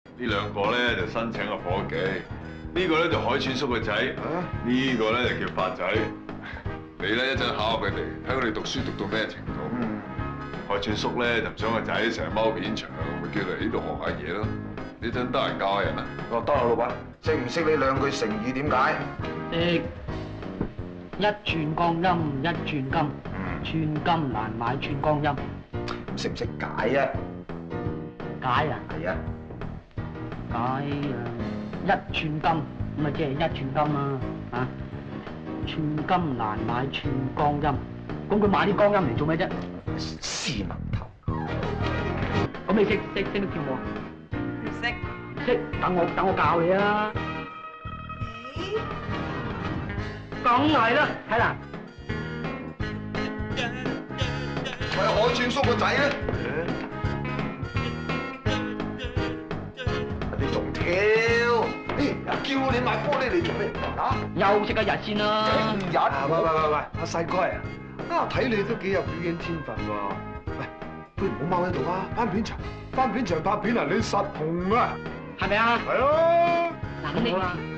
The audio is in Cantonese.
呢兩個咧就申請個伙計，呢個咧就海豚叔個仔，呢個咧就叫發仔。你咧一陣考下佢哋，睇佢哋讀書讀到咩程度。海豚叔咧就唔想個仔成日踎片場，咪叫嚟呢度學下嘢咯。你陣得閒教下人啊？哦，得啦，老闆。識唔識呢兩句成語點解？識一寸光陰一寸金，寸金難買寸光陰。識唔識解啊？解啊？係啊。解啊！一寸金咁啊，即係一寸金啊！啊，寸金難買寸光陰。咁佢買啲光陰嚟做咩啫？斯文頭。咁你識得跳舞？唔識。識，等我教你啊！梗係啦，睇啦。係海豚叔個仔咧。你仲跳？叫你買玻璃嚟做咩？啊？休息一日先啦。聽日？喂，阿細哥啊，睇你都幾有表演天分喎。喂，不如唔好踎喺度啊，翻片場拍片啊，你實紅啊！係咪啊？係咯。嗱，咁